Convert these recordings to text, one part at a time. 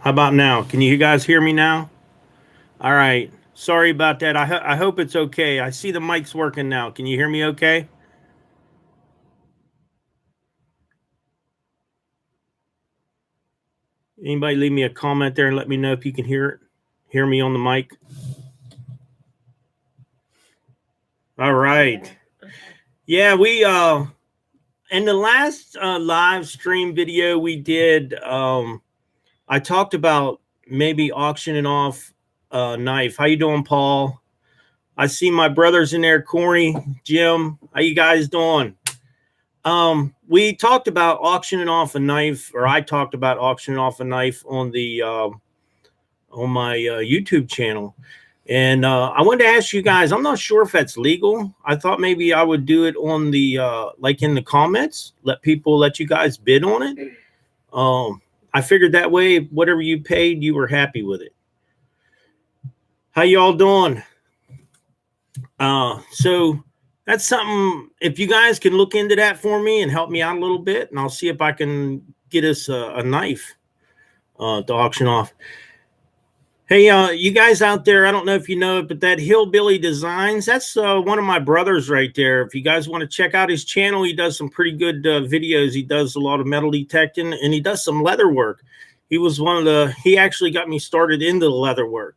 How about now? Can you guys hear me now? All right. Sorry about that. I hope it's okay. I see the mic's working now. Can you hear me okay? Anybody leave me a comment there and let me know if you can hear me on the mic. All right. Yeah, we in the last live stream video we did, I talked about maybe auctioning off a knife. How you doing, Paul? I see my brothers in there, Corey, Jim. How you guys doing? We talked about auctioning off a knife, or I talked about auctioning off a knife on the on my YouTube channel, and I wanted to ask you guys. I'm not sure if that's legal. I thought maybe I would do it on the like in the comments. Let you guys bid on it. I figured that way, whatever you paid, you were happy with it. How y'all doing? So that's something. If you guys can look into that for me and help me out a little bit, and I'll see if I can get us a knife to auction off. Hey, you guys out there, I don't know if you know it, but that Hillbilly Designs, that's one of my brothers right there. If you guys want to check out his channel, he does some pretty good videos. He does a lot of metal detecting, and he does some leather work. He actually got me started into the leather work.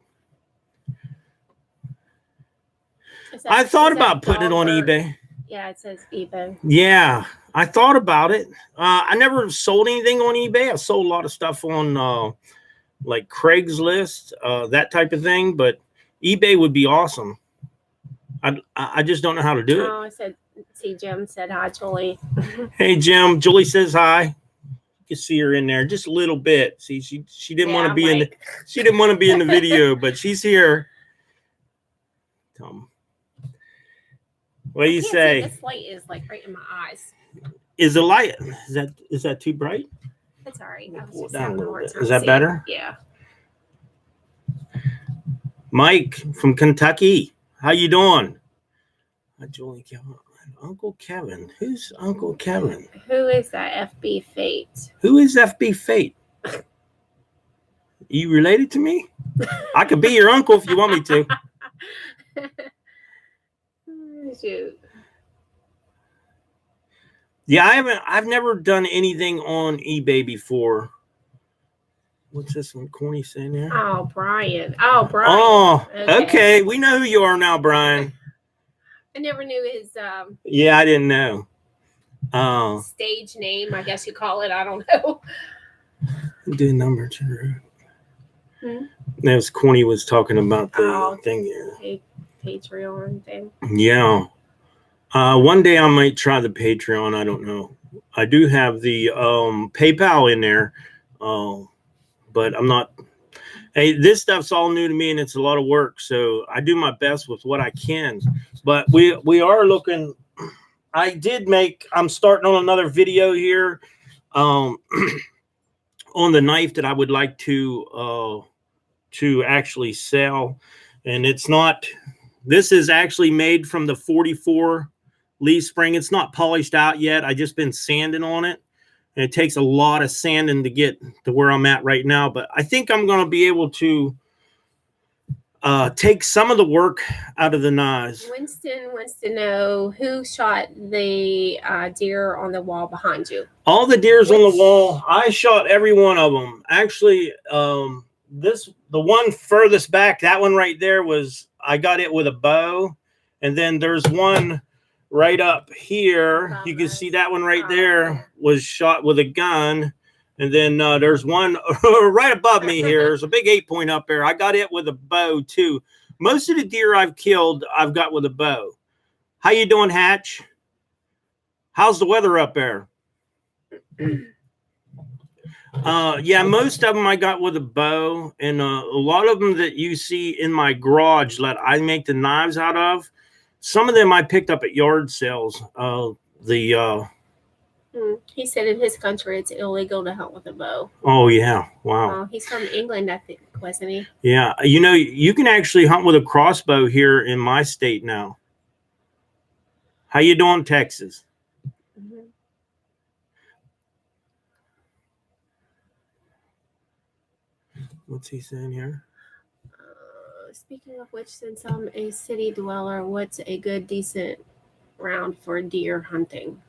I thought about putting it on eBay. Yeah, it says eBay. Yeah, I thought about it. I never sold anything on eBay. I sold a lot of stuff on like Craigslist, that type of thing. But eBay would be awesome. I just don't know how to do it. Oh, I said, see, Jim said hi, Julie. Hey, Jim. Julie says hi. You can see her in there just a little bit. See, she didn't want to be in. She didn't want to be in the video, but she's here. What do you say? This light is like right in my eyes. Is the light? Is that too bright? It's all right. Pull it down a little bit. Is that better? Yeah. Mike from Kentucky. How you doing? Julie, Uncle Kevin. Who's Uncle Kevin? Who is that? FB Fate. Who is FB Fate? You related to me? I could be your uncle if you want me to. Shoot. Yeah, I've never done anything on eBay before. What's this one corny saying there? Oh, Brian. Oh, Brian. Oh, okay. We know who you are now, Brian. I never knew his yeah, I didn't know. Stage name, I guess you call it. I don't know. Do number two. That was Corny was talking about the thing here. Patreon thing. Yeah. One day I might try the Patreon. I don't know. I do have the PayPal in there, but I'm not. Hey, this stuff's all new to me, and it's a lot of work. So I do my best with what I can. But we are looking. I'm starting on another video here, on the knife that I would like to actually sell, and it's not. This is actually made from the 44 leaf spring. It's not polished out yet. I just been sanding on it. And it takes a lot of sanding to get to where I'm at right now. But I think I'm going to be able to take some of the work out of the knives. Winston wants to know who shot the deer on the wall behind you. All the deers on the wall. I shot every one of them. Actually, the one furthest back, that one right there I got it with a bow. And then there's one right up here. You can see that one right there was shot with a gun. And then there's one right above me here. There's a big 8-point up there. I got it with a bow too. Most of the deer I've killed, I've got with a bow. How you doing, Hatch? How's the weather up there? Yeah, most of them I got with a bow, and a lot of them that you see in my garage that I make the knives out of, some of them I picked up at yard sales. He said in his country it's illegal to hunt with a bow. Oh yeah, wow. He's from England, I think, wasn't he? Yeah, you can actually hunt with a crossbow here in my state now. How you doing, Texas? What's he saying here? Speaking of which, since I'm a city dweller, what's a good, decent round for deer hunting?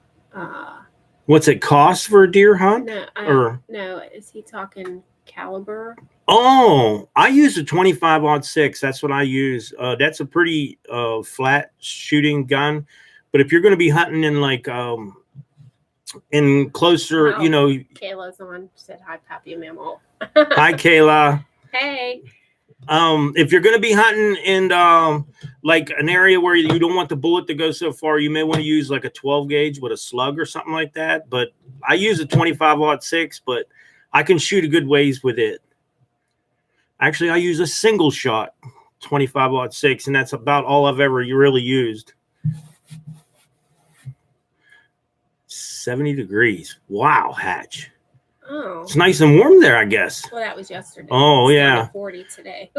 What's it cost for a deer hunt? No, Or no. Is he talking caliber? oh, I use a 25-06. That's what I use. That's a pretty flat shooting gun. But if you're going to be hunting in like in closer, Oh, you know, Kayla's on. Said hi, Pappy Mammal. hi Kayla. Hey. If you're going to be hunting in like an area where you don't want the bullet to go so far, you may want to use like a 12 gauge with a slug or something like that. But I use a 25-06, but I can shoot a good ways with it. Actually, I use a single shot 25-06, and that's about all I've ever really used. 70 degrees. Wow, Hatch. Oh. It's nice and warm there, I guess. Well, that was yesterday. Oh, it's yeah. down to 40 today.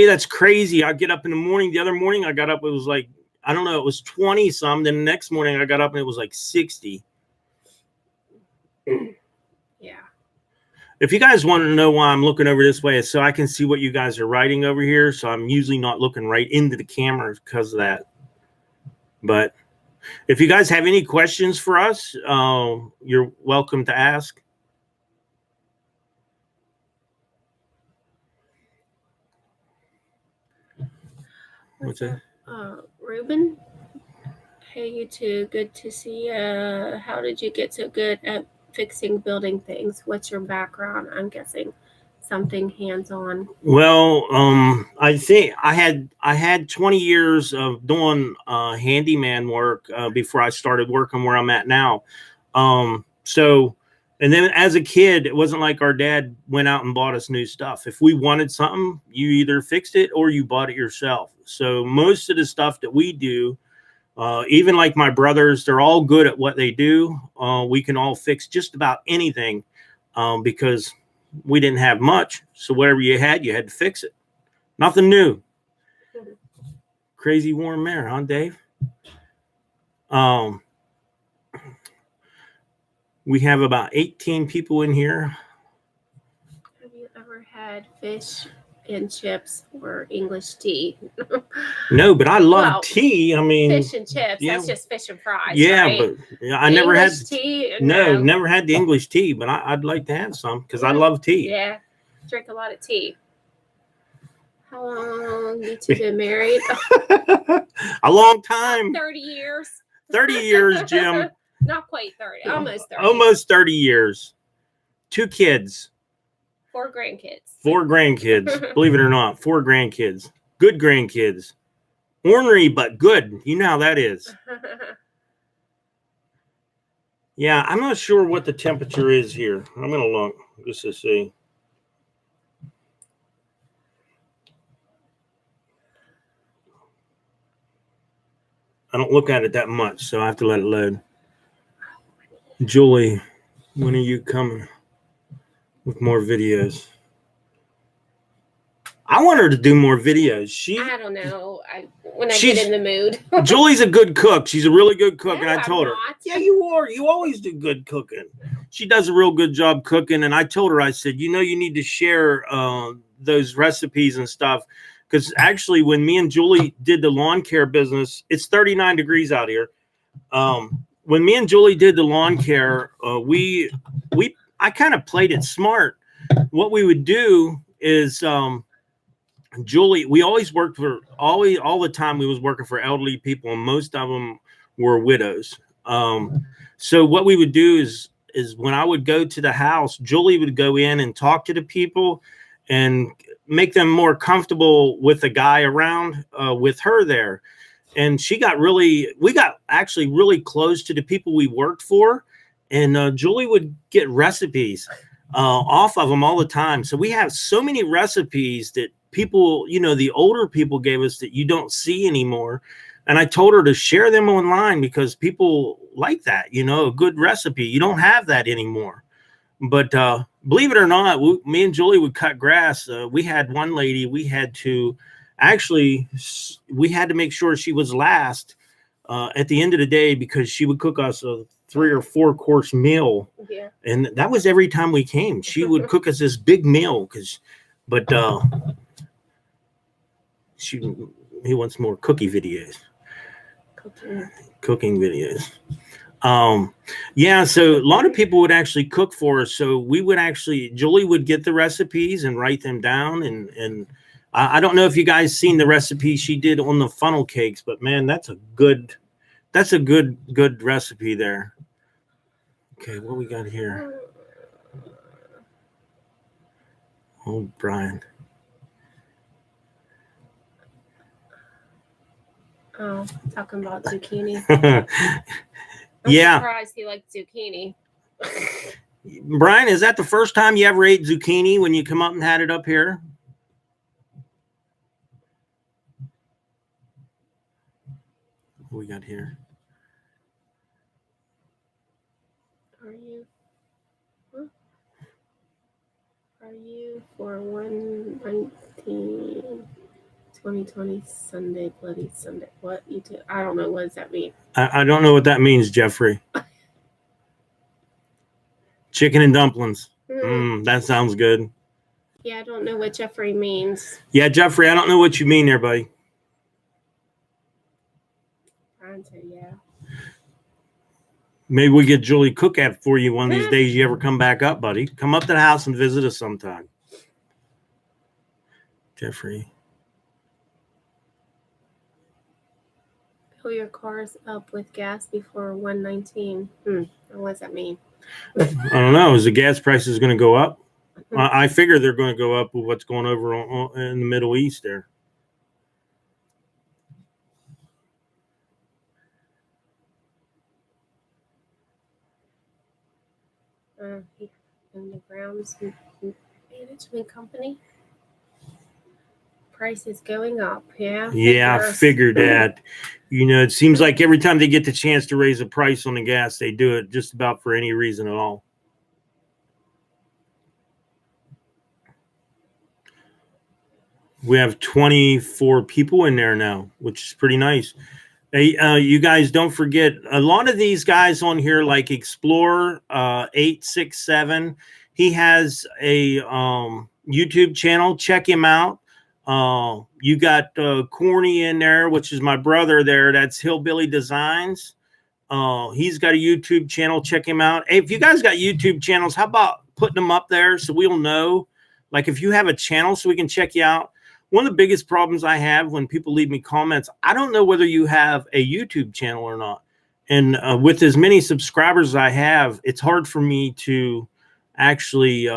That's crazy. I get up in the morning. The other morning I got up, it was like, I don't know, it was 20 some. Then the next morning I got up and it was like 60. Yeah. If you guys want to know why I'm looking over this way, it's so I can see what you guys are writing over here. So I'm usually not looking right into the camera because of that. But if you guys have any questions for us, you're welcome to ask. What's that? Ruben? Hey, you two. Good to see you. How did you get so good at fixing building things? What's your background? I'm guessing something hands-on. Well, I think I had 20 years of doing handyman work before I started working where I'm at now. So, and then as a kid, it wasn't like our dad went out and bought us new stuff. If we wanted something, you either fixed it or you bought it yourself. So most of the stuff that we do, even like my brothers, they're all good at what they do. We can all fix just about anything because we didn't have much. So whatever you had to fix it. Nothing new. Crazy warm there, huh, Dave? We have about 18 people in here. Have you ever had fish and chips or English tea? No, but I love tea. I mean, fish and chips. Yeah, that's just fish and fries. Yeah, right? But I never had tea. No, never had the English tea, but I'd like to have some because I love tea. Yeah, drink a lot of tea. How long you two been married? A long time. 30 years. 30 years, Jim. Not quite 30. Almost 30. Almost 30 years. 2 kids. 4 grandkids. 4 grandkids. Believe it or not, 4 grandkids. Good grandkids. Ornery, but good. You know how that is. Yeah, I'm not sure what the temperature is here. I'm going to look just to see. I don't look at it that much, so I have to let it load. Julie, when are you coming with more videos? I want her to do more videos. I don't know. When I get in the mood. Julie's a good cook. She's a really good cook. No, and I told her, not. yeah, you are. You always do good cooking. She does a real good job cooking. And I told her, I said, you need to share those recipes and stuff. Because actually, when me and Julie did the lawn care business, it's 39 degrees out here. When me and Julie did the lawn care, I kind of played it smart. What we would do is Julie, we always worked for all the time. We was working for elderly people, and most of them were widows. So what we would do is when I would go to the house, Julie would go in and talk to the people and make them more comfortable with the guy around with her there. And we got actually really close to the people we worked for. And Julie would get recipes off of them all the time. So we have so many recipes that people, the older people gave us that you don't see anymore. And I told her to share them online because people like that, a good recipe. You don't have that anymore. But believe it or not, me and Julie would cut grass. We had one lady, we had to make sure she was last at the end of the day because she would cook us a 3 or 4 course meal. Yeah. And that was every time we came. She would cook us this big meal because But he wants more cookie videos. Cooking videos. Yeah, so a lot of people would actually cook for us. So we would actually, Julie would get the recipes and write them down. And I don't know if you guys seen the recipe she did on the funnel cakes, but man, that's a good recipe there. Okay, what we got here? Oh, Brian. Oh, talking about zucchini. Yeah. I'm surprised he liked zucchini. Brian, is that the first time you ever ate zucchini when you come up and had it up here? What we got here? Are you for 1/19 2020 Sunday, Bloody Sunday? What you do? I don't know. What does that mean? I don't know what that means, Jeffrey. Chicken and dumplings. That sounds good. Yeah, I don't know what Jeffrey means. Yeah, Jeffrey, I don't know what you mean there, buddy. Brian said, yeah. Maybe we get Julie cook at for you one of these days you ever come back up, buddy. Come up to the house and visit us sometime. Jeffrey. Fill your cars up with gas before 1/19. What does that mean? I don't know. Is the gas prices going to go up? I figure they're going to go up with what's going over in the Middle East there. In the grounds management company. Price is going up. Yeah. I figured that. You know, it seems like every time they get the chance to raise the price on the gas, they do it just about for any reason at all. We have 24 people in there now, which is pretty nice. Hey, you guys don't forget, a lot of these guys on here, like Explorer 867, he has a YouTube channel. Check him out. You got Corny in there, which is my brother there. That's Hillbilly Designs. He's got a YouTube channel. Check him out. Hey, if you guys got YouTube channels, how about putting them up there so we'll know? Like if you have a channel so we can check you out. One of the biggest problems I have when people leave me comments, I don't know whether you have a YouTube channel or not. And with as many subscribers as I have, it's hard for me to actually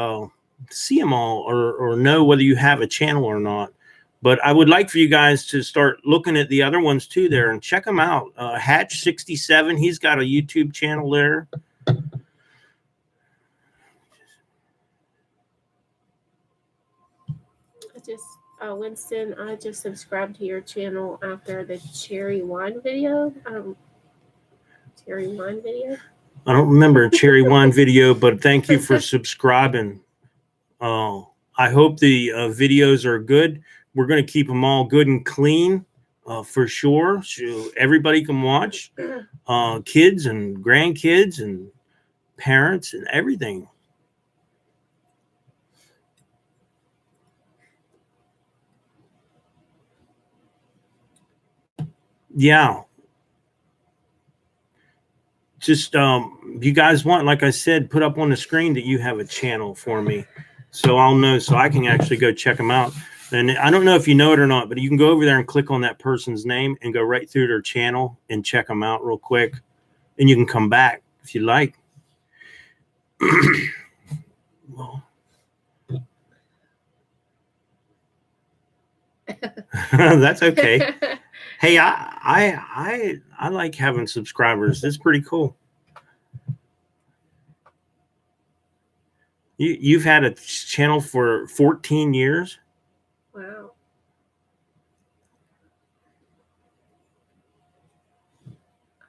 see them all or know whether you have a channel or not. But I would like for you guys to start looking at the other ones too there and check them out. Hatch 67, he's got a YouTube channel there. Winston, I just subscribed to your channel after the cherry wine video. Cherry wine video? I don't remember a cherry wine video, but thank you for subscribing. I hope the videos are good. We're going to keep them all good and clean for sure. So everybody can watch, kids and grandkids and parents and everything. Yeah. Just you guys want, like I said, put up on the screen that you have a channel for me so I'll know, so I can actually go check them out. And I don't know if you know it or not, but you can go over there and click on that person's name and go right through their channel and check them out real quick. And you can come back if you like. Well, that's okay. Hey, I like having subscribers. It's pretty cool. You've had a channel for 14 years? Wow.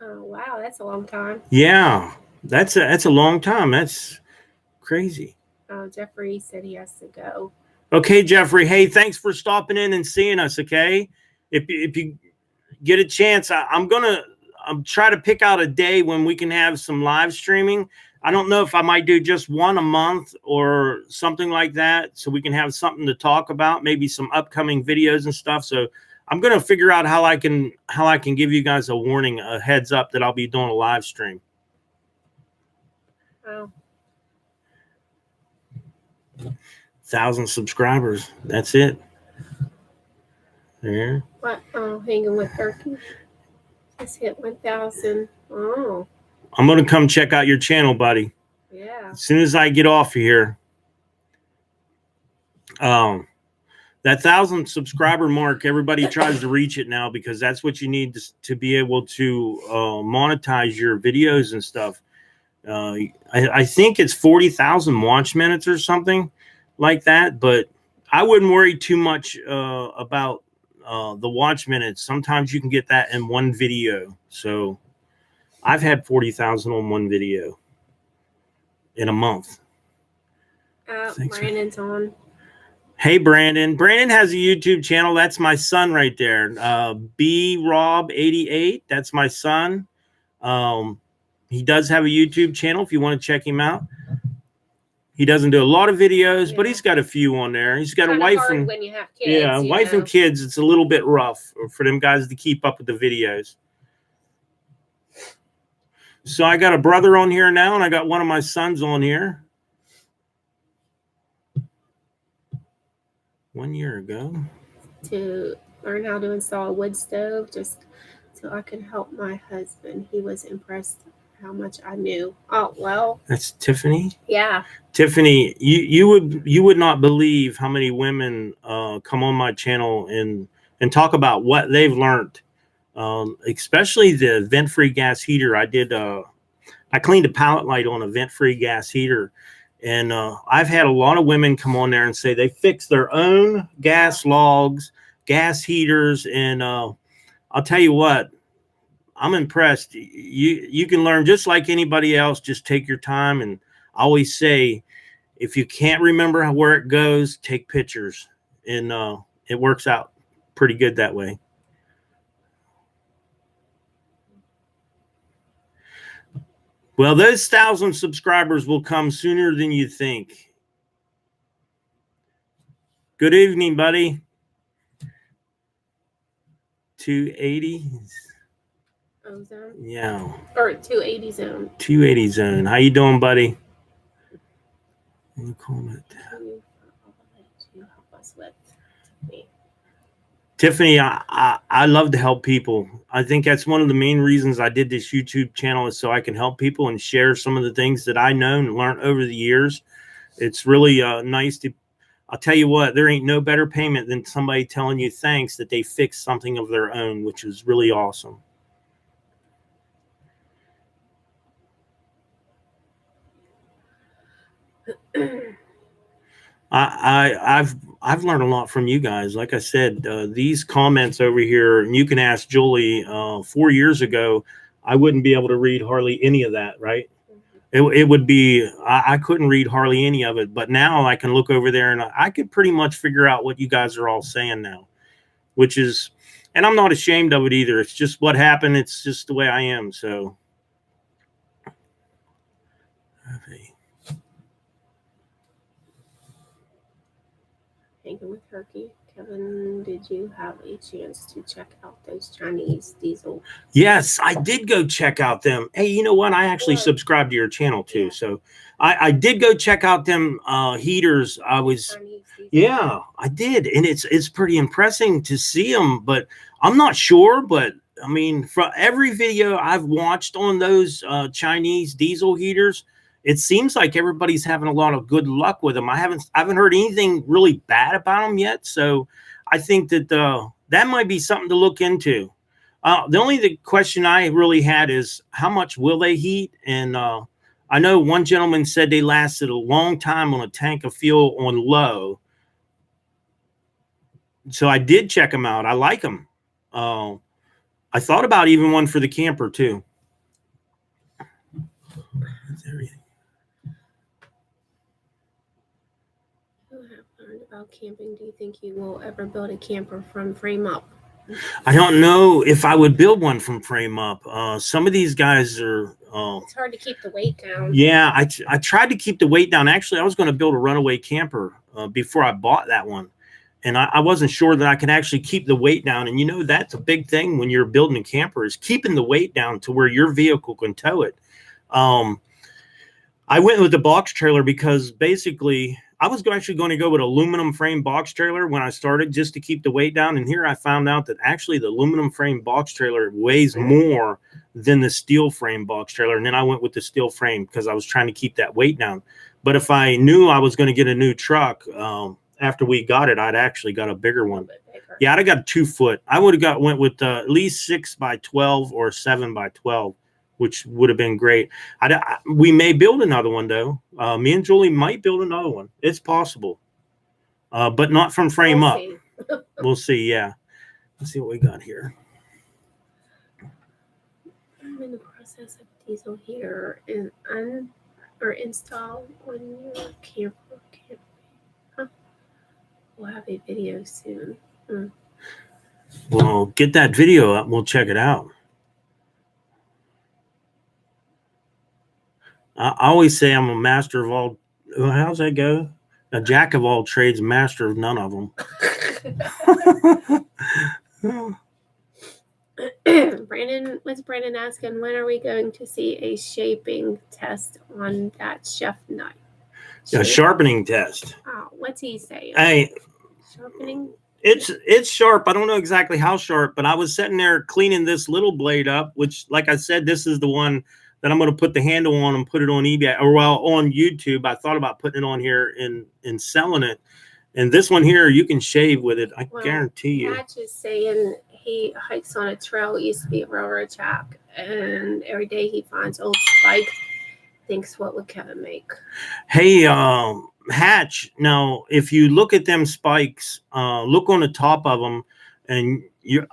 Oh, wow, that's a long time. Yeah, that's a long time. That's crazy. Jeffrey said he has to go. Okay, Jeffrey. Hey, thanks for stopping in and seeing us. Okay, if you get a chance, I'm try to pick out a day when we can have some live streaming. I don't know if I might do just one a month or something like that, so we can have something to talk about, maybe some upcoming videos and stuff. So I'm going to figure out how I can give you guys a warning, a heads up that I'll be doing a live stream. Wow. 1,000 subscribers. That's it. There. What? Oh, hanging with Turkey. Just hit 1,000. Oh. I'm going to come check out your channel, buddy. Yeah. As soon as I get off of here. That 1,000 subscriber mark, everybody tries to reach it now because that's what you need to be able to monetize your videos and stuff. I think it's 40,000 watch minutes or something like that, but I wouldn't worry too much about the watch minutes. Sometimes you can get that in one video. So I've had 40,000 on one video in a month. Brandon's on. Hey, Brandon. Brandon has a YouTube channel. That's my son right there. B-Rob88. That's my son. He does have a YouTube channel if you want to check him out. He doesn't do a lot of videos, but he's got a few on there. He's got a wife and when you have kids, wife and kids. It's a little bit rough for them guys to keep up with the videos. So I got a brother on here now, and I got one of my sons on here. 1 year ago. To learn how to install a wood stove, just so I can help my husband. He was impressed how much I knew. Oh, well. That's Tiffany? Yeah. Tiffany, you would not believe how many women come on my channel and talk about what they've learned. Especially the vent-free gas heater. I cleaned a pallet light on a vent-free gas heater. And I've had a lot of women come on there and say they fix their own gas logs, gas heaters. And I'll tell you what, I'm impressed. You can learn just like anybody else. Just take your time. And I always say, if you can't remember where it goes, take pictures. And it works out pretty good that way. Well, those 1,000 subscribers will come sooner than you think. Good evening, buddy. 280. Zone? Yeah. Or 280 zone. 280 zone. How you doing, buddy? Any comment? Tiffany, I love to help people. I think that's one of the main reasons I did this YouTube channel, is so I can help people and share some of the things that I know and learned over the years. It's really nice to, I'll tell you what, there ain't no better payment than somebody telling you thanks that they fixed something of their own, which is really awesome. I've learned a lot from you guys. Like I said, these comments over here, and you can ask Julie, 4 years ago, I wouldn't be able to read hardly any of that, right? It would be, I couldn't read hardly any of it, but now I can look over there and I could pretty much figure out what you guys are all saying now, which is, and I'm not ashamed of it either. It's just what happened. It's just the way I am. So. Okay. Hanging with Turkey. Kevin, did you have a chance to check out those Chinese diesel? Yes, I did go check out them. Hey, you know what? I actually subscribed to your channel too. Yeah. So I did go check out them heaters. Yeah, I did. And it's pretty impressive to see them, but I'm not sure. But I mean, for every video I've watched on those Chinese diesel heaters, it seems like everybody's having a lot of good luck with them. I haven't heard anything really bad about them yet. So I think that that might be something to look into. The question I really had is, how much will they heat? And I know one gentleman said they lasted a long time on a tank of fuel on low. So I did check them out. I like them. I thought about even one for the camper too. That's everything. About camping, do you think you will ever build a camper from frame up? I don't know if I would build one from frame up. Some of these guys are It's hard to keep the weight down. Yeah, I tried to keep the weight down. Actually, I was going to build a runaway camper before I bought that one. And I wasn't sure that I could actually keep the weight down. And, you know, that's a big thing when you're building a camper is keeping the weight down to where your vehicle can tow it. I went with the box trailer because basically I was actually going to go with aluminum frame box trailer when I started just to keep the weight down. And here I found out that actually the aluminum frame box trailer weighs more than the steel frame box trailer. And then I went with the steel frame because I was trying to keep that weight down. But if I knew I was going to get a new truck, after we got it, I'd actually got a bigger one. Yeah, I'd have got a 2 foot. I would have went with at least 6 by 12 or 7 by 12, which would have been great. We may build another one though. Me and Julie might build another one. It's possible, but not from frame up. We'll see. Yeah, let's see what we got here. I'm in the process of diesel heater or install on your camper. Huh. We'll have a video soon. Well, get that video up. We'll check it out. I always say I'm a master of all. How's that go? A jack of all trades, master of none of them. Brandon asking, when are we going to see a shaping test on that chef knife? A sharpening test. Oh, what's he saying? Hey, sharpening. It's sharp. I don't know exactly how sharp, but I was sitting there cleaning this little blade up, which, like I said, this is the one that I'm going to put the handle on and put it on eBay or on YouTube. I thought about putting it on here and selling it. And this one here, you can shave with it. I guarantee you. Patch is saying he hikes on a trail. It used to be a railroad track, and every day he finds old spikes. Thinks, what would Kevin make? Hey, Hatch. Now, if you look at them spikes, look on the top of them, and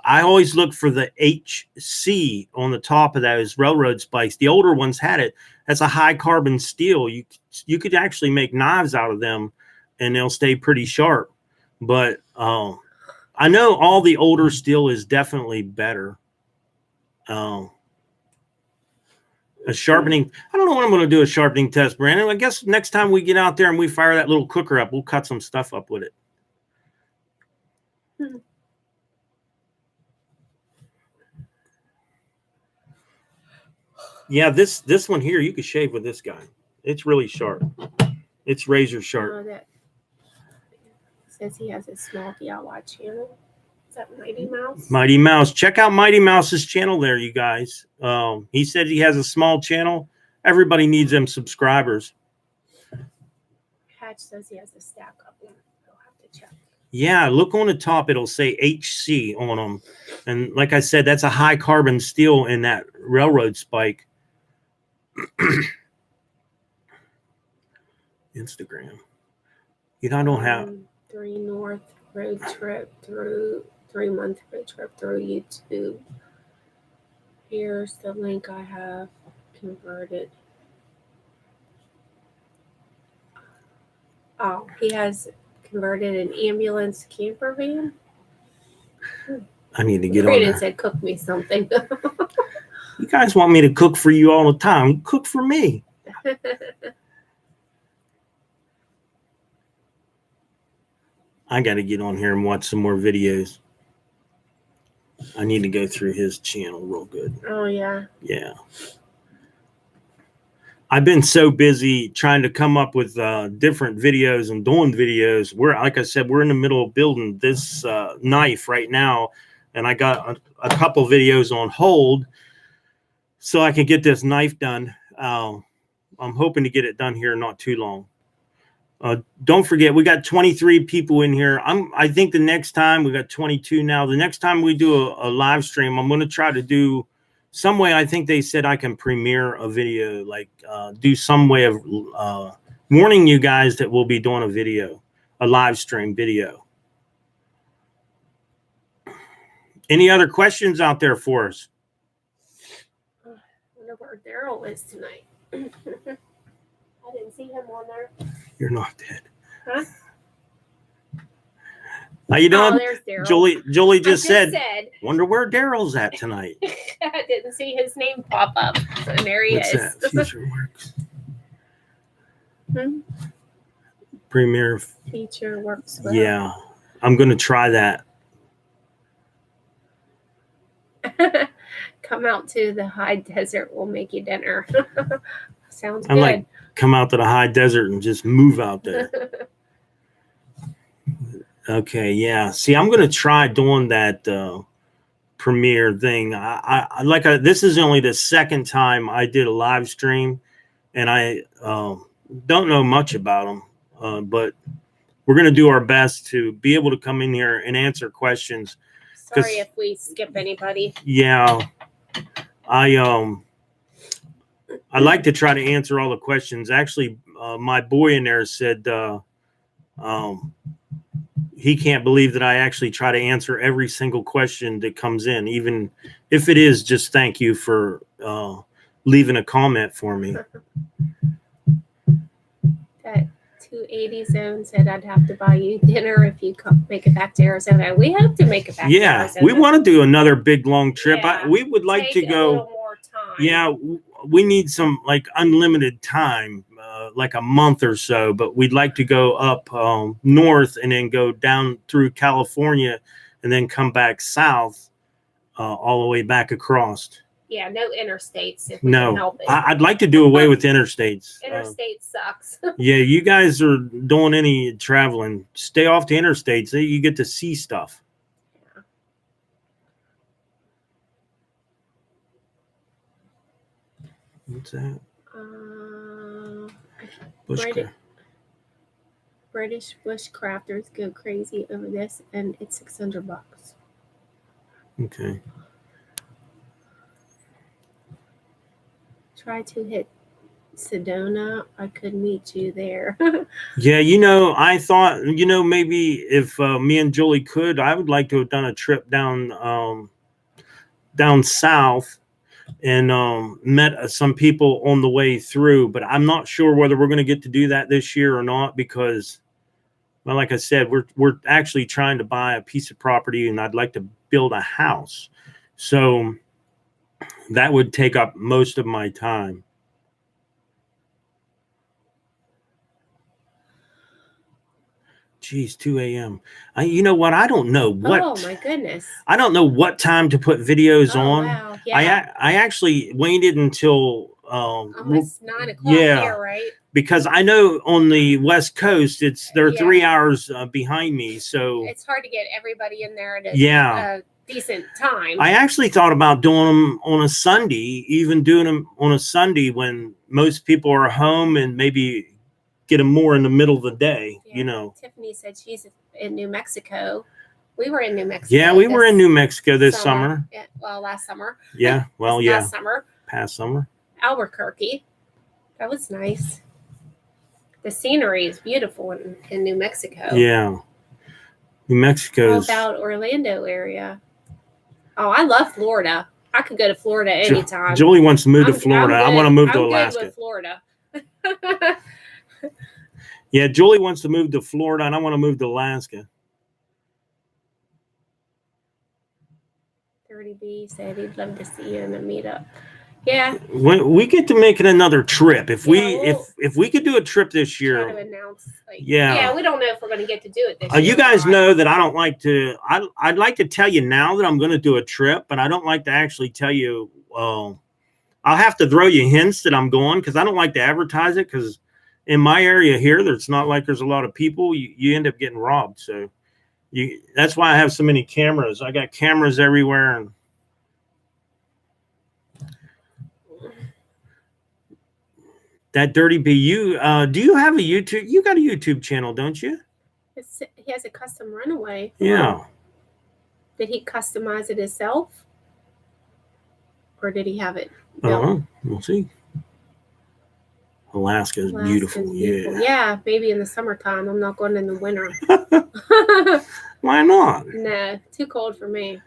I always look for the HC on the top of those railroad spikes. The older ones had it. That's a high carbon steel. You could actually make knives out of them, and they'll stay pretty sharp. But I know all the older steel is definitely better. A sharpening. I don't know when I'm going to do a sharpening test, Brandon. I guess next time we get out there and we fire that little cooker up, we'll cut some stuff up with it. Yeah, this one here, you could shave with this guy. It's really sharp. It's razor sharp. That says he has a small DIY channel. Is that Mighty Mouse? Mighty Mouse. Check out Mighty Mouse's channel there, you guys. He said he has a small channel. Everybody needs them subscribers. Hatch says he has a stack of them. I'll have to check. Yeah, look on the top. It'll say HC on them. And like I said, that's a high carbon steel in that railroad spike. Instagram. You know, I don't have 3 North road trip through 3-month road trip through YouTube. Here's the link I have converted. Oh, he has converted an ambulance camper van. I need to get Brandon on that. said, cook me something. You guys want me to cook for you all the time. Cook for me. I got to get on here and watch some more videos. I need to go through his channel real good. Oh, yeah. Yeah. I've been so busy trying to come up with different videos and doing videos. Like I said, we're in the middle of building this knife right now. And I got a couple videos on hold so I can get this knife done. I'm hoping to get it done here not too long. Don't forget, we got 23 people in here. I think the next time, we got 22 now. The next time we do a live stream, I'm going to try to do some way. I think they said I can premiere a video, like do some way of warning you guys that we'll be doing a live stream video. Any other questions out there for us? I wonder where Daryl is tonight. I didn't see him on there. You're not dead. Huh? How you doing? Oh, there's Daryl. Julie just said, said, wonder where Daryl's at tonight. I didn't see his name pop up. And there he What's is. that? Future Works. Hmm? Premiere. Feature works well. Yeah, I'm going to try that. Come out to the high desert. We'll make you dinner. Sounds I good. like come out to the high desert and just move out there. Okay, yeah. See, I'm going to try doing that premiere thing. This is only the second time I did a live stream, and I don't know much about them, but we're going to do our best to be able to come in here and answer questions. Sorry if we skip anybody. Yeah, I like to try to answer all the questions. Actually, my boy in there said he can't believe that I actually try to answer every single question that comes in, even if it is just thank you for leaving a comment for me. That 280 zone said I'd have to buy you dinner if you make it back to Arizona. We hope to make it back to Arizona. We want to do another big long trip. Yeah, We would like to go. A little more time. Yeah, we need some like unlimited time, like a month or so, but we'd like to go up north and then go down through California and then come back south all the way back across. Yeah, no interstates if we can help it. I'd like to do away with interstates. Interstate sucks. Yeah, you guys are doing any traveling. Stay off the interstates. You get to see stuff. Yeah. What's that? British bushcrafters go crazy over this, and it's $600. Okay. Try to hit Sedona. I could meet you there. Yeah, I thought, maybe if me and Julie could, I would like to have done a trip down south and met some people on the way through, but I'm not sure whether we're going to get to do that this year or not because, well, like I said, we're actually trying to buy a piece of property and I'd like to build a house. So that would take up most of my time. Geez, 2 a.m. You know what? I don't know what. Oh my goodness! I don't know what time to put videos on. Wow. Yeah. I actually waited until almost 9 o'clock here, right? Because I know on the West Coast they're 3 hours behind me, so it's hard to get everybody in there at a decent time. I actually thought about doing them on a Sunday, even doing them on a Sunday when most people are home and maybe get them more in the middle of the day, Tiffany said she's in New Mexico. We were in New Mexico. Yeah, we were in New Mexico this summer. Yeah, well, last summer. Yeah, well, Past summer. Past summer. Albuquerque. That was nice. The scenery is beautiful in New Mexico. Yeah. New Mexico's. How about Orlando area? Oh, I love Florida. I could go to Florida anytime. Julie wants to move to Florida. I want to move to Alaska. I'm good with Florida. Yeah, Julie wants to move to Florida, and I want to move to Alaska. 30B said he'd love to see you in a meetup. Yeah, we get to make it another trip. If we could do a trip this year, try to announce. We don't know if we're going to get to do it this year. You guys know that I don't like to. I'd like to tell you now that I'm going to do a trip, but I don't like to actually tell you. I'll have to throw you hints that I'm going because I don't like to advertise it because. In my area here, it's not like there's a lot of people. You end up getting robbed. So that's why I have so many cameras. I got cameras everywhere. And that Dirty B, do you have a YouTube? You got a YouTube channel, don't you? He has a custom runaway. Yeah. Did he customize it himself? Or did he have it built? I don't know. We'll see. Alaska's beautiful. Yeah. Yeah, maybe in the summertime. I'm not going in the winter. Why not? No, too cold for me.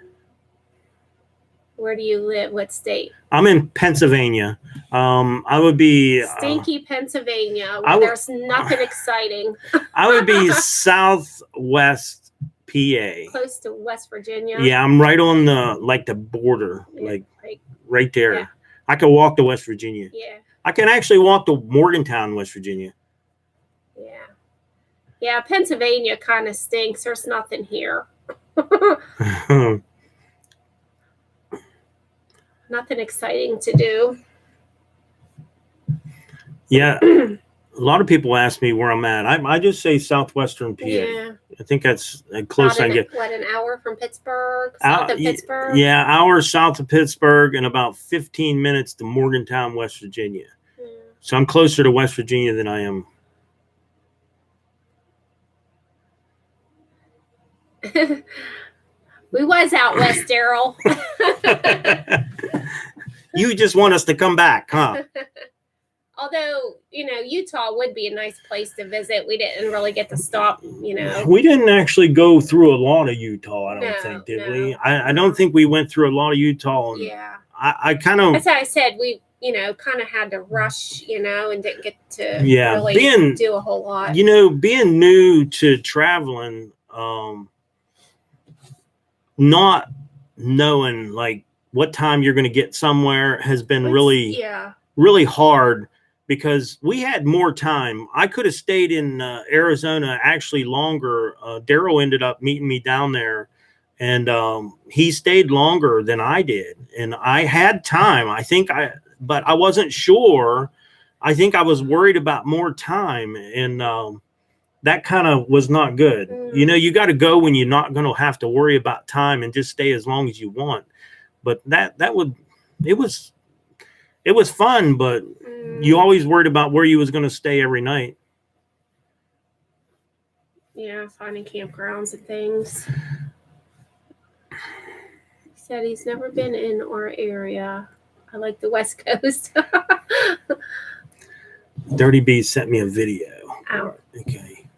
Where do you live? What state? I'm in Pennsylvania. I would be stinky Pennsylvania, where there's nothing exciting. I would be southwest PA. Close to West Virginia. Yeah, I'm right on the border, Yeah, like like, right there. yeah. I can walk to West Virginia. Yeah. I can actually walk to Morgantown, West Virginia. Yeah. Yeah, Pennsylvania kind of stinks. There's nothing here. Nothing exciting to do. Yeah, a lot of people ask me where I'm at. I just say southwestern PA. Yeah. I think that's close I get. What, an hour from Pittsburgh? South of Pittsburgh? Yeah, hour south of Pittsburgh and about 15 minutes to Morgantown, West Virginia. Yeah. So I'm closer to West Virginia than I am. We was out west, Daryl. You just want us to come back, huh? Although, Utah would be a nice place to visit. We didn't really get to stop, We didn't actually go through a lot of Utah, I don't think, did we? I don't think we went through a lot of Utah. And yeah. I kind of... That's how I said we, kind of had to rush, and didn't get to really do a whole lot. Being new to traveling, not knowing, like, what time you're going to get somewhere has been really hard, because we had more time. I could have stayed in Arizona actually longer. Daryl ended up meeting me down there, and he stayed longer than I did. And I had time. But I wasn't sure. I think I was worried about more time, and that kind of was not good. You got to go when you're not going to have to worry about time and just stay as long as you want. But it was fun, but you always worried about where you was going to stay every night. Yeah, finding campgrounds and things. He said he's never been in our area. I like the West Coast. Dirty B sent me a video. Ow. Okay.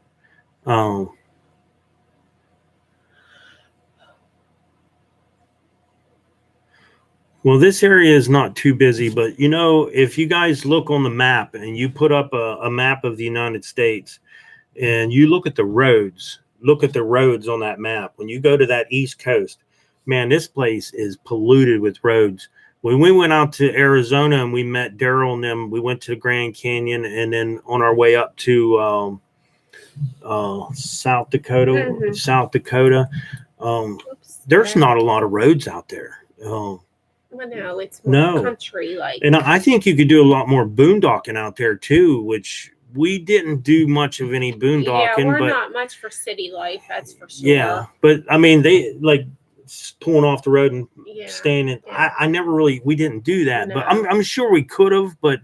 Well, this area is not too busy, but if you guys look on the map and you put up a map of the United States and you look at the roads on that map, when you go to that East Coast, man, this place is polluted with roads. When we went out to Arizona and we met Daryl and them, we went to the Grand Canyon, and then on our way up to South Dakota, there's not a lot of roads out there. Well, no, it's more country like. And I think you could do a lot more boondocking out there too, which we didn't do much of any boondocking. Yeah, we're not much for city life, that's for sure. Yeah, but I mean, they like pulling off the road and staying in. Yeah. We didn't do that, but I'm sure we could have. But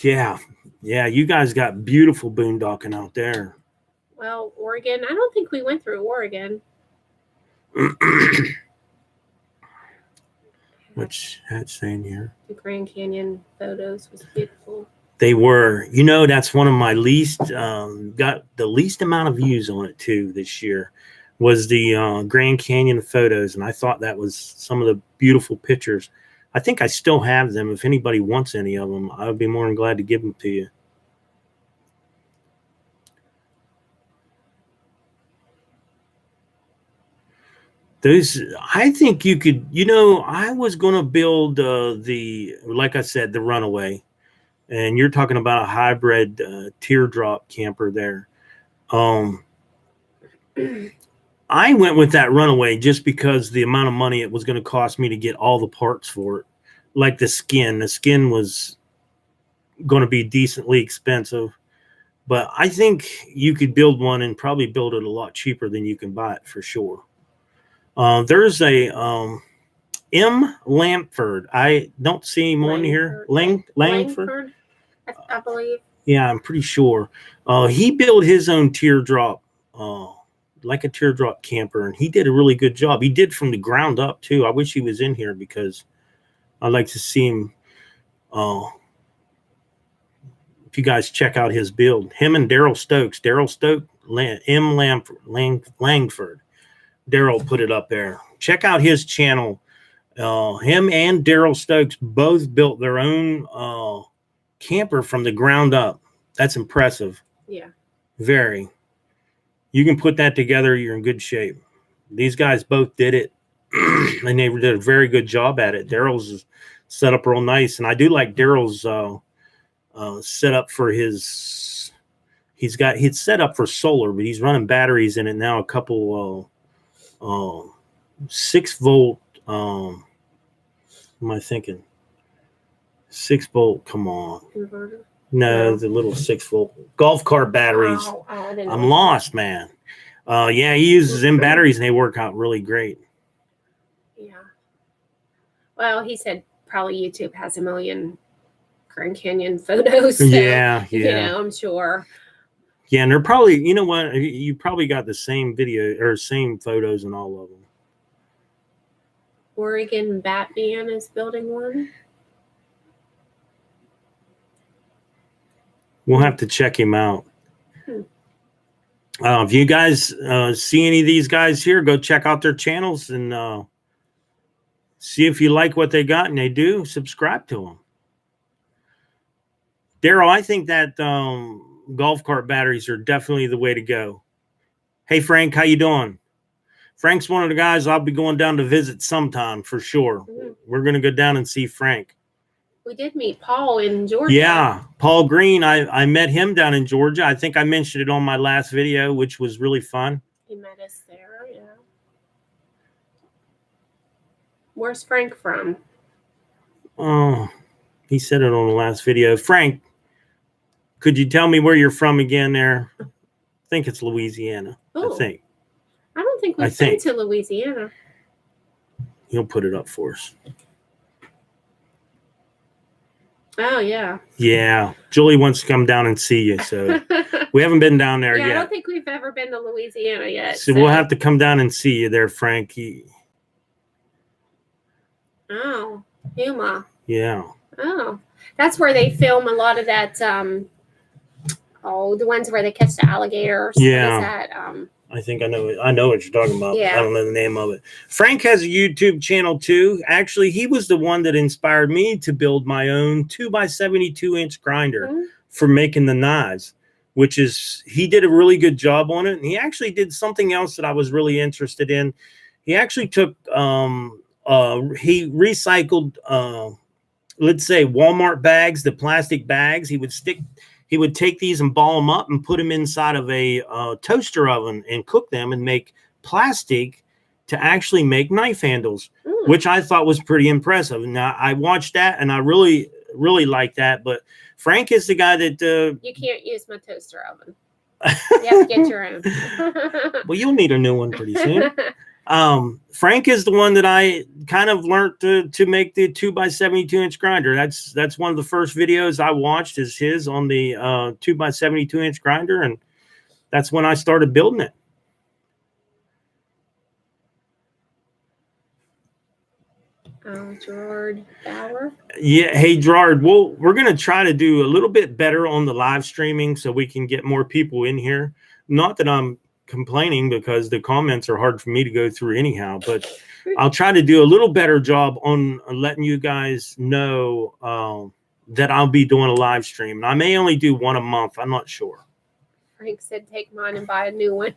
yeah, you guys got beautiful boondocking out there. Well, Oregon, I don't think we went through Oregon. Which that's saying here. The Grand Canyon photos was beautiful. They were. That's one of my least, got the least amount of views on it too this year, was the Grand Canyon photos. And I thought that was some of the beautiful pictures. I think I still have them. If anybody wants any of them, I would be more than glad to give them to you. I think you could, I was going to build like I said, the Runaway, and you're talking about a hybrid teardrop camper there. I went with that Runaway just because the amount of money it was going to cost me to get all the parts for it, like the skin. The skin was going to be decently expensive, but I think you could build one and probably build it a lot cheaper than you can buy it for sure. There's a M. Lampford. I don't see him on here. Langford, I believe. Yeah, I'm pretty sure. He built his own teardrop, like a teardrop camper, and he did a really good job. He did from the ground up too. I wish he was in here because I'd like to see him. If you guys check out his build, him and Daryl Stokes, M. Langford. Daryl put it up there. Check out his channel. Him and Daryl Stokes both built their own camper from the ground up. That's impressive. Yeah. Very. You can put that together, you're in good shape. These guys both did it, and they did a very good job at it. Daryl's set up real nice, and I do like Daryl's set up for his. He's set up for solar, but he's running batteries in it now. A couple 6-volt. What am I thinking? 6-volt. Come on. Inverter? No, the little 6-volt golf cart batteries. Oh, I didn't I'm know. lost, man. Yeah, he uses them batteries, and they work out really great. Yeah. Well, he said probably YouTube has a million Grand Canyon photos. So, Yeah. You know, I'm sure. Yeah, and they're probably, you know what? You probably got the same video or same photos in all of them. Oregon Batman is building one. We'll have to check him out. If you guys see any of these guys here, go check out their channels and see if you like what they got, and they do. Subscribe to them. Daryl, I think that golf cart batteries are definitely the way to go. Hey, Frank, how you doing? Frank's one of the guys I'll be going down to visit sometime for sure. We're going to go down and see Frank. We did meet Paul in Georgia. Yeah, Paul Green. I met him down in Georgia. I think I mentioned it on my last video, which was really fun. He met us there, yeah. Where's Frank from? Oh, he said it on the last video. Frank, could you tell me where you're from again there? I think it's Louisiana. Ooh. I think. I don't think we've been to Louisiana. He'll put it up for us. Oh, yeah. Yeah. Julie wants to come down and see you, so we haven't been down there yet. I don't think we've ever been to Louisiana yet. So we'll have to come down and see you there, Frank. Oh, Yuma. Yeah. Oh, that's where they film a lot of that. The ones where they catch the alligators. Yeah. What is that? I think I know what you're talking about. Yeah. I don't know the name of it. Frank has a YouTube channel too. Actually, he was the one that inspired me to build my own 2x72-inch grinder for making the knives, which is, he did a really good job on it. And he actually did something else that I was really interested in. He actually took, he recycled, let's say Walmart bags, the plastic bags. He would take these and ball them up and put them inside of a toaster oven and cook them and make plastic to actually make knife handles, which I thought was pretty impressive. Now, I watched that and I really, really like that. But Frank is the guy that... you can't use my toaster oven. You have to get your own. Well, you'll need a new one pretty soon. Frank is the one that I kind of learned to make the 2x72-inch grinder. That's one of the first videos I watched is his on the 2x72-inch grinder, and that's when I started building it. Gerard Bauer. Yeah, hey Gerard. Well, we're gonna try to do a little bit better on the live streaming so we can get more people in here. Not that I'm complaining, because the comments are hard for me to go through anyhow, but I'll try to do a little better job on letting you guys know that I'll be doing a live stream. And I may only do one a month. I'm not sure. Frank said take mine and buy a new one.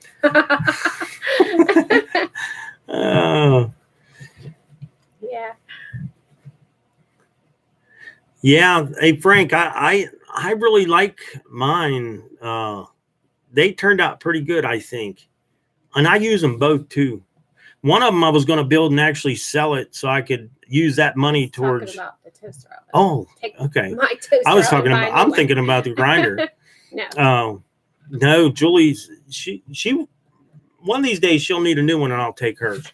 Yeah. Yeah. Hey Frank, I really like mine. They turned out pretty good, I think. And I use them both too. One of them I was going to build and actually sell it so I could use that money towards. Talking about the toaster oven. Oh, Take okay. my toaster I was oven, talking about, I'm thinking about the grinder. No. No, Julie's, she, one of these days she'll need a new one and I'll take hers.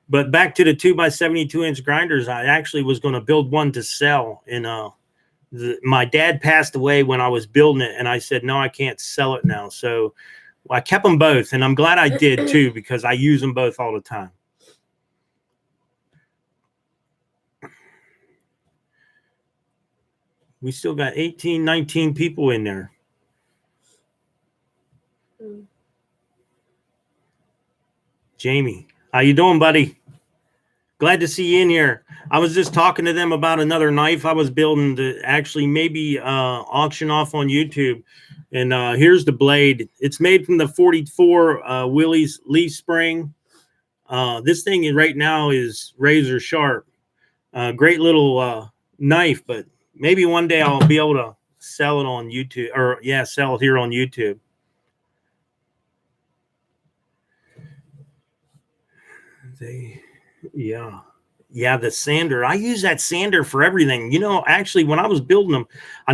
But back to the 2x72-inch grinders, I actually was going to build one to sell. And my dad passed away when I was building it, and I said, no, I can't sell it now. So I kept them both, and I'm glad I did too, because I use them both all the time. We still got 18, 19 people in there. Jamie, how you doing, buddy? Glad to see you in here. I was just talking to them about another knife I was building to actually maybe auction off on YouTube. And here's the blade. It's made from the 44 Willys leaf spring. This thing right now is razor sharp. Great little knife, but maybe one day I'll be able to sell it on YouTube, or yeah, sell it here on YouTube. Yeah, the sander. I use that sander for everything. You know, actually, when I was building them, I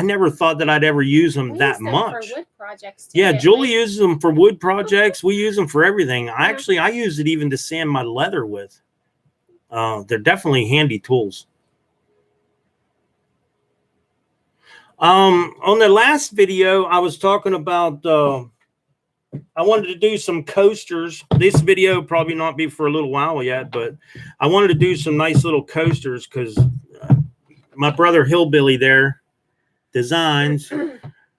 never thought that I'd ever use them We that use them much. for wood projects too, Yeah, didn't Julie we? uses them for wood projects. We use them for everything. Yeah. I use it even to sand my leather with. They're definitely handy tools. On the last video, I was talking about I wanted to do some coasters. This video probably not be for a little while yet, but I wanted to do some nice little coasters because my brother Hillbilly there designs.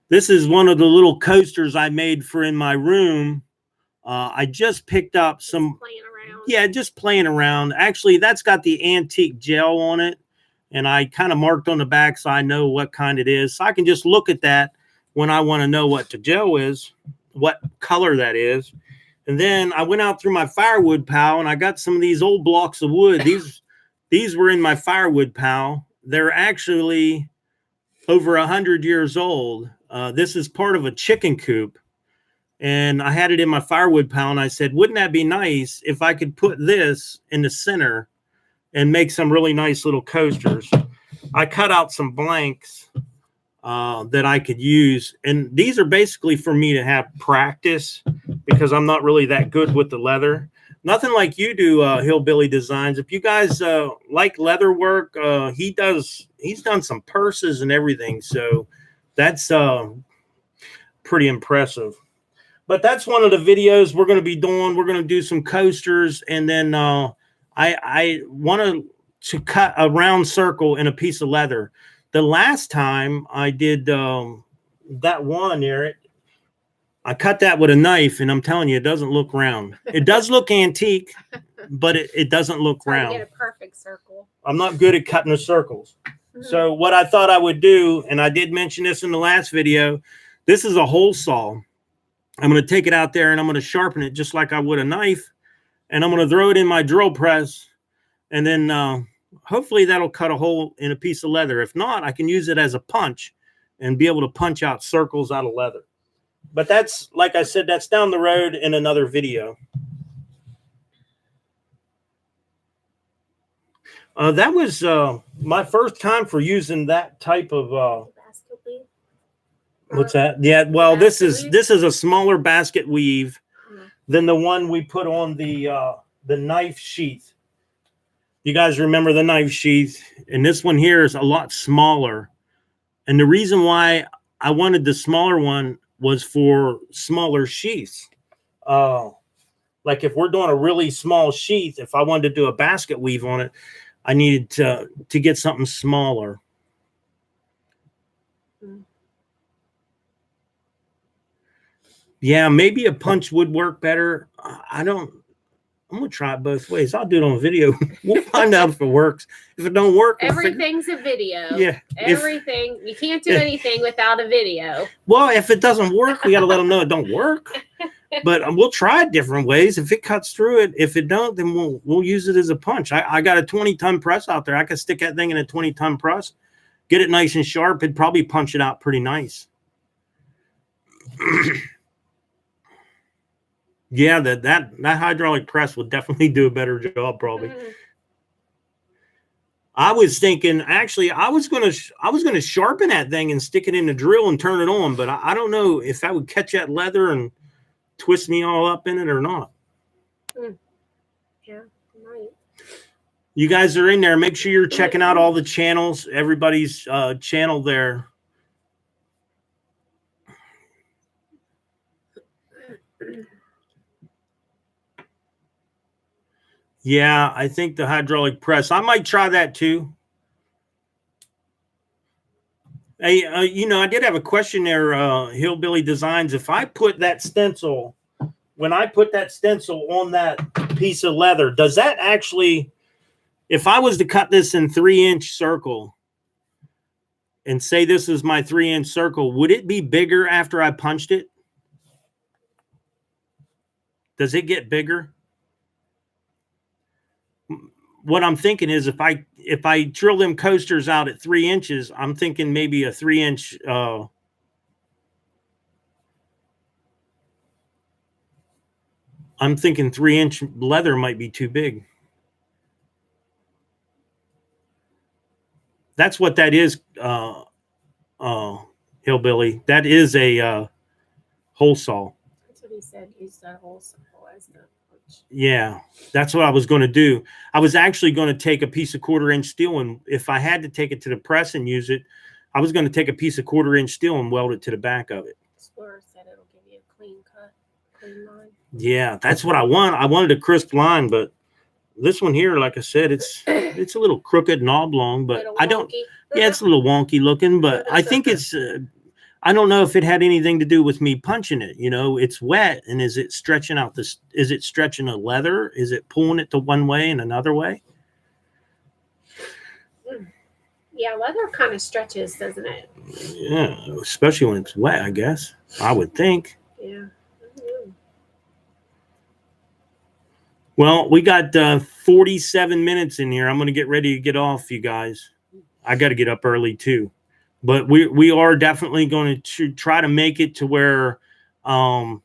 This is one of the little coasters I made for in my room. I just picked up some, Playing around. yeah, just playing around. Actually, that's got the antique gel on it, and I kind of marked on the back so I know what kind it is. So I can just look at that when I want to know what the gel is, what color that is. And then I went out through my firewood pile and I got some of these old blocks of wood. These were in my firewood pile. They're actually over 100 years old. This is part of a chicken coop. And I had it in my firewood pile and I said, wouldn't that be nice if I could put this in the center and make some really nice little coasters? I cut out some blanks that I could use. And these are basically for me to have practice because I'm not really that good with the leather. Nothing like you do, Hillbilly Designs. If you guys like leather work, he's done some purses and everything. So that's pretty impressive. But that's one of the videos we're going to be doing. We're going to do some coasters. And then I want to cut a round circle in a piece of leather. The last time I did that one, Eric, I cut that with a knife, and I'm telling you, it doesn't look round. It does look antique, but it doesn't look round. To get a perfect circle. I'm not good at cutting the circles. So what I thought I would do, and I did mention this in the last video, this is a hole saw. I'm going to take it out there, and I'm going to sharpen it just like I would a knife, and I'm going to throw it in my drill press, and then hopefully that'll cut a hole in a piece of leather. If not, I can use it as a punch and be able to punch out circles out of leather. But that's, like I said, that's down the road in another video. That was my first time for using that type of what's that? Yeah, well, this is a smaller basket weave than the one we put on the knife sheath. You guys remember the knife sheath? And this one here is a lot smaller. And the reason why I wanted the smaller one was for smaller sheaths. Like if we're doing a really small sheath, if I wanted to do a basket weave on it, I needed to get something smaller. Yeah, maybe a punch would work better. I'm gonna try it both ways. I'll do it on video. We'll find out if it works. If it don't work, everything's a video. Yeah, everything. You can't do anything without a video. Well, if it doesn't work, we got to let them know it don't work. But we'll try it different ways. If it cuts through it, if it don't, then we'll use it as a punch. I got a 20-ton press out there. I could stick that thing in a 20-ton press, get it nice and sharp. It'd probably punch it out pretty nice. Yeah, that hydraulic press would definitely do a better job, probably. I was thinking, actually, I was gonna sharpen that thing and stick it in the drill and turn it on, but I don't know if that would catch that leather and twist me all up in it or not. Yeah, might. You guys are in there. Make sure you're checking out all the channels, everybody's channel there. Yeah, I think the hydraulic press. I might try that too. Hey, I did have a question there, Hillbilly Designs. If I put that stencil, when I put that stencil on that piece of leather, does that actually, if I was to cut this in 3-inch circle, and say this is my 3-inch circle, would it be bigger after I punched it? Does it get bigger? What I'm thinking is if I drill them coasters out at 3 inches, I'm thinking maybe a 3-inch. I'm thinking 3-inch leather might be too big. That's what that is, Hillbilly. That is a hole saw. That's what he said. Use that hole saw as the punch. Yeah, that's what I was going to do. I was actually going to take a piece of 1/4-inch steel, and if I had to take it to the press and use it, I was going to take a piece of 1/4-inch steel and weld it to the back of it. Explorer said it'll give you a clean cut, clean line. Yeah, that's what I want. I wanted a crisp line, but this one here, like I said, it's a little crooked and oblong, but Little I don't. wonky. Yeah, it's a little wonky looking, but I think it's. I don't know if it had anything to do with me punching it. You know, it's wet, and is it stretching out this? Is it stretching a leather? Is it pulling it to one way and another way? Yeah, leather kind of stretches, doesn't it? Yeah, especially when it's wet. I guess I would think. Yeah. Well, we got 47 minutes in here. I'm going to get ready to get off, you guys. I got to get up early too, but we are definitely going to try to make it to where I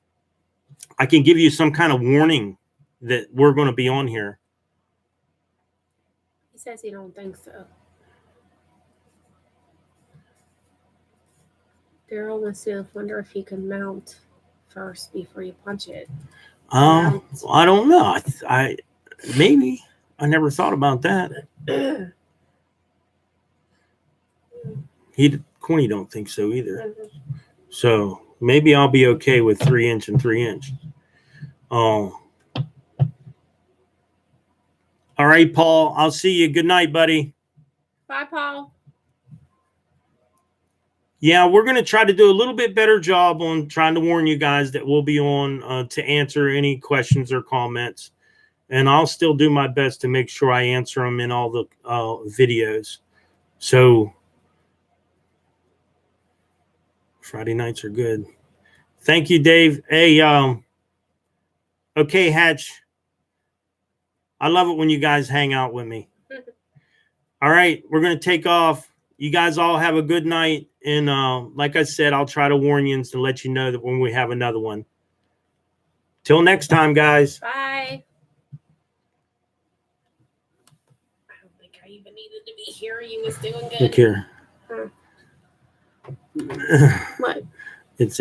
can give you some kind of warning that we're going to be on here. He says he don't think so. Daryl wants to wonder if you can mount first before you punch it. I don't know. I maybe I never thought about that. Corny don't think so either. So maybe I'll be okay with 3-inch and 3-inch. Oh. All right, Paul. I'll see you. Good night, buddy. Bye, Paul. Yeah, we're going to try to do a little bit better job on trying to warn you guys that we'll be on to answer any questions or comments. And I'll still do my best to make sure I answer them in all the videos. So Friday nights are good. Thank you, Dave. Hey, okay, Hatch. I love it when you guys hang out with me. All right, we're going to take off. You guys all have a good night. And like I said, I'll try to warn you and to let you know that when we have another one. Till next time, guys. Bye. I don't think I even needed to be here. You was doing good. Look here. What? It's